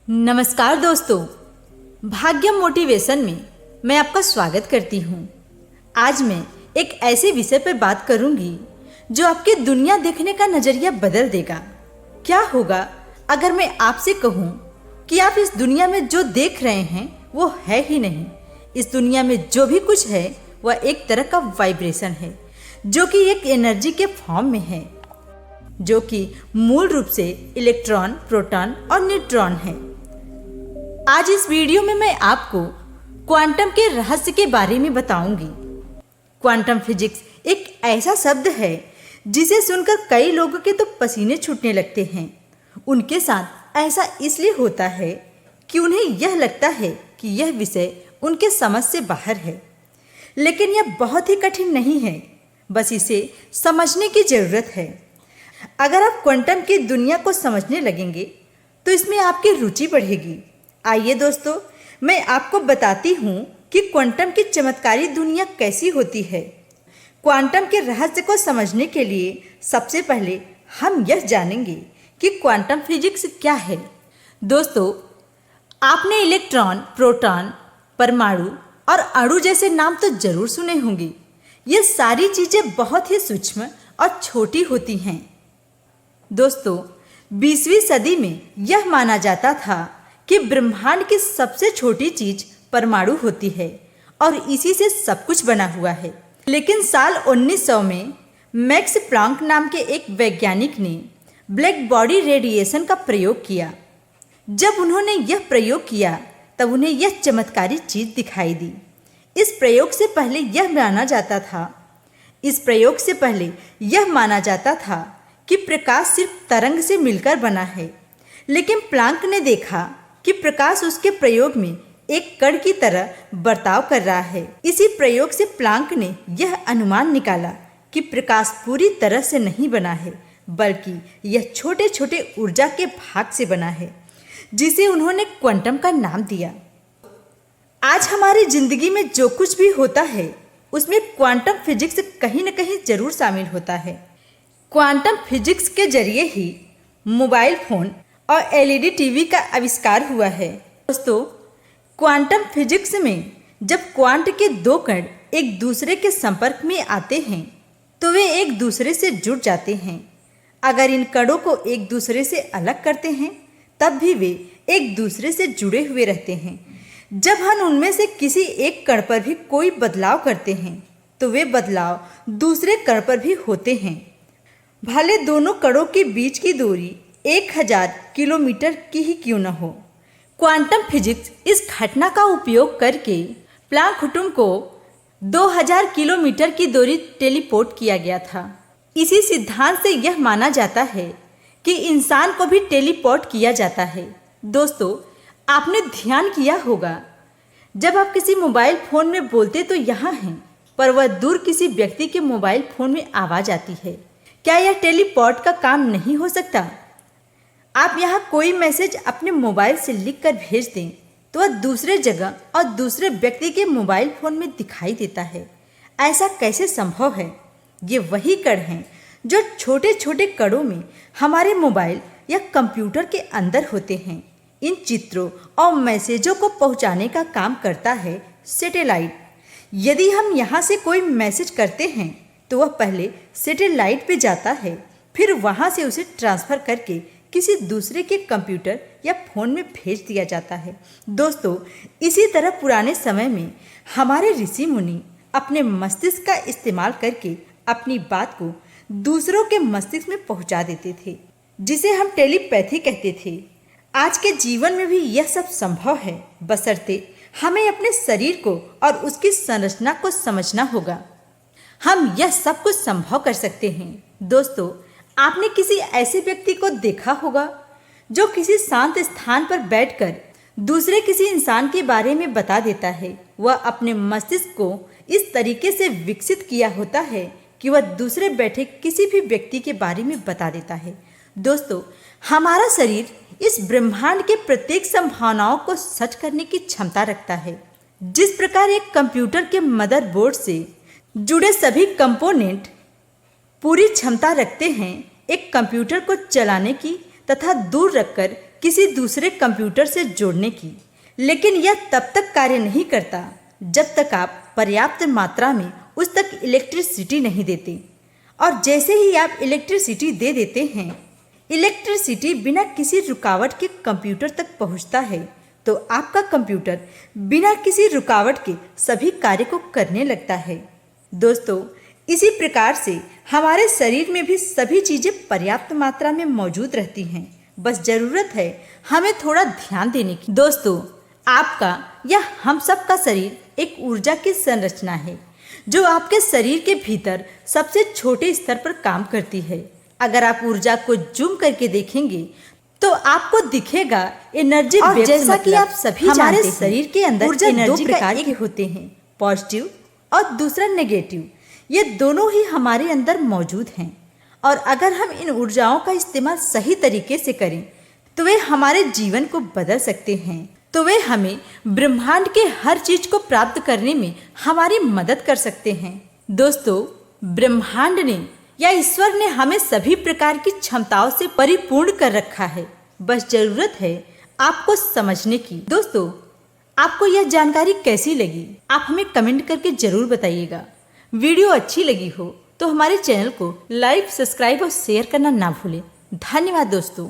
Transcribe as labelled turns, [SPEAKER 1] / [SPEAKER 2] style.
[SPEAKER 1] नमस्कार दोस्तों, भाग्यम मोटिवेशन में मैं आपका स्वागत करती हूँ। आज मैं एक ऐसे विषय पर बात करूँगी जो आपकी दुनिया देखने का नज़रिया बदल देगा। क्या होगा अगर मैं आपसे कहूँ कि आप इस दुनिया में जो देख रहे हैं वो है ही नहीं। इस दुनिया में जो भी कुछ है वह एक तरह का वाइब्रेशन है, जो कि एक एनर्जी के फॉर्म में है, जो कि मूल रूप से इलेक्ट्रॉन, प्रोटॉन और न्यूट्रॉन है। आज इस वीडियो में मैं आपको क्वांटम के रहस्य के बारे में बताऊंगी। क्वांटम फिजिक्स एक ऐसा शब्द है जिसे सुनकर कई लोगों के तो पसीने छूटने लगते हैं। उनके साथ ऐसा इसलिए होता है कि उन्हें यह लगता है कि यह विषय उनके समझ से बाहर है, लेकिन यह बहुत ही कठिन नहीं है, बस इसे समझने की ज़रूरत है। अगर आप क्वांटम की दुनिया को समझने लगेंगे तो इसमें आपकी रुचि बढ़ेगी। आइए दोस्तों, मैं आपको बताती हूँ कि क्वांटम की चमत्कारी दुनिया कैसी होती है। क्वांटम के रहस्य को समझने के लिए सबसे पहले हम यह जानेंगे कि क्वांटम फिजिक्स क्या है। दोस्तों, आपने इलेक्ट्रॉन, प्रोटॉन, परमाणु और अणु जैसे नाम तो जरूर सुने होंगे। ये सारी चीज़ें बहुत ही सूक्ष्म और छोटी होती हैं। दोस्तों, 20वीं सदी में यह माना जाता था कि ब्रह्मांड की सबसे छोटी चीज परमाणु होती है और इसी से सब कुछ बना हुआ है। लेकिन साल 1900 में मैक्स प्लांक नाम के एक वैज्ञानिक ने ब्लैक बॉडी रेडिएशन का प्रयोग किया। जब उन्होंने यह प्रयोग किया तब उन्हें यह चमत्कारी चीज दिखाई दी। इस प्रयोग से पहले यह माना जाता था कि प्रकाश सिर्फ तरंग से मिलकर बना है, लेकिन प्लांक ने देखा कि प्रकाश उसके प्रयोग में एक कण की तरह बर्ताव कर रहा है। इसी प्रयोग से प्लांक ने यह अनुमान निकाला कि प्रकाश पूरी तरह से नहीं बना है, बल्कि यह छोटे छोटे ऊर्जा के भाग से बना है, जिसे उन्होंने क्वांटम का नाम दिया। आज हमारी जिंदगी में जो कुछ भी होता है उसमें क्वांटम फिजिक्स कहीं न कहीं जरूर शामिल होता है। क्वांटम फिजिक्स के जरिए ही मोबाइल फोन और एलईडी टीवी का आविष्कार हुआ है। दोस्तों, क्वांटम फिजिक्स में जब क्वांट के दो कण एक दूसरे के संपर्क में आते हैं तो वे एक दूसरे से जुड़ जाते हैं। अगर इन कणों को एक दूसरे से अलग करते हैं तब भी वे एक दूसरे से जुड़े हुए रहते हैं। जब हम उनमें से किसी एक कण पर भी कोई बदलाव करते हैं तो वे बदलाव दूसरे कण पर भी होते हैं, भले दोनों कणों के बीच की दूरी 1000 किलोमीटर की ही क्यों न हो। क्वांटम फिजिक्स इस घटना का उपयोग करके प्लांक कुटुंब को 2000 किलोमीटर की दूरी टेलीपोर्ट किया गया था। इसी सिद्धांत से यह माना जाता है कि इंसान को भी टेलीपोर्ट किया जाता है। दोस्तों, आपने ध्यान किया होगा, जब आप किसी मोबाइल फ़ोन में बोलते तो यहाँ हैं, पर वह दूर किसी व्यक्ति के मोबाइल फ़ोन में आवाज़ आती है। क्या यह टेलीपोर्ट का काम नहीं हो सकता? आप यहाँ कोई मैसेज अपने मोबाइल से लिखकर भेज दें तो वह दूसरे जगह और दूसरे व्यक्ति के मोबाइल फ़ोन में दिखाई देता है। ऐसा कैसे संभव है? ये वही कण हैं जो छोटे छोटे कणों में हमारे मोबाइल या कंप्यूटर के अंदर होते हैं। इन चित्रों और मैसेजों को पहुँचाने का काम करता है सैटेलाइट। यदि हम यहाँ से कोई मैसेज करते हैं तो वह पहले सैटेलाइट पे जाता है, फिर वहाँ से उसे ट्रांसफ़र करके किसी दूसरे के कंप्यूटर या फ़ोन में भेज दिया जाता है। दोस्तों, इसी तरह पुराने समय में हमारे ऋषि मुनि अपने मस्तिष्क का इस्तेमाल करके अपनी बात को दूसरों के मस्तिष्क में पहुँचा देते थे, जिसे हम टेलीपैथी कहते थे। आज के जीवन में भी यह सब संभव है, बशर्ते हमें अपने शरीर को और उसकी संरचना को समझना होगा। हम यह सब कुछ संभव कर सकते हैं। दोस्तों, आपने किसी ऐसे व्यक्ति को देखा होगा जो किसी शांत स्थान पर बैठकर दूसरे किसी इंसान के बारे में बता देता है। वह अपने मस्तिष्क को इस तरीके से विकसित किया होता है कि वह दूसरे बैठे किसी भी व्यक्ति के बारे में बता देता है। दोस्तों, हमारा शरीर इस ब्रह्मांड के प्रत्येक संभावनाओं को सच करने की क्षमता रखता है। जिस प्रकार एक कंप्यूटर के मदरबोर्ड से जुड़े सभी कंपोनेंट पूरी क्षमता रखते हैं एक कंप्यूटर को चलाने की तथा दूर रखकर किसी दूसरे कंप्यूटर से जोड़ने की, लेकिन यह तब तक कार्य नहीं करता जब तक आप पर्याप्त मात्रा में उस तक इलेक्ट्रिसिटी नहीं देते। और जैसे ही आप इलेक्ट्रिसिटी दे देते हैं, इलेक्ट्रिसिटी बिना किसी रुकावट के कंप्यूटर तक पहुंचता है, तो आपका कंप्यूटर बिना किसी रुकावट के सभी कार्य को करने लगता है। दोस्तों, इसी प्रकार से हमारे शरीर में भी सभी चीज़ें पर्याप्त मात्रा में मौजूद रहती हैं, बस ज़रूरत है हमें थोड़ा ध्यान देने की। दोस्तों, आपका या हम सब का शरीर एक ऊर्जा की संरचना है जो आपके शरीर के भीतर सबसे छोटे स्तर पर काम करती है। अगर आप ऊर्जा को जूम करके देखेंगे तो आपको दिखेगा एनर्जी। और जैसा कि आप सभी हमारे शरीर के अंदर ऊर्जा दो प्रकार के होते हैं, पॉजिटिव और दूसरा नेगेटिव। ये दोनों ही हमारे अंदर मौजूद हैं, और अगर हम इन ऊर्जाओं का इस्तेमाल सही तरीके से करें तो वे हमारे जीवन को बदल सकते हैं। तो वे हमें ब्रह्मांड के हर चीज को प्राप्त करने में हमारी मदद कर सकते हैं। दोस्तों, ब्रह्मांड ने या ईश्वर ने हमें सभी प्रकार की क्षमताओं से परिपूर्ण कर रखा है, बस जरूरत है आपको समझने की। दोस्तों, आपको यह जानकारी कैसी लगी आप हमें कमेंट करके जरूर बताइएगा। वीडियो अच्छी लगी हो तो हमारे चैनल को लाइक, सब्सक्राइब और शेयर करना ना भूलें। धन्यवाद दोस्तों।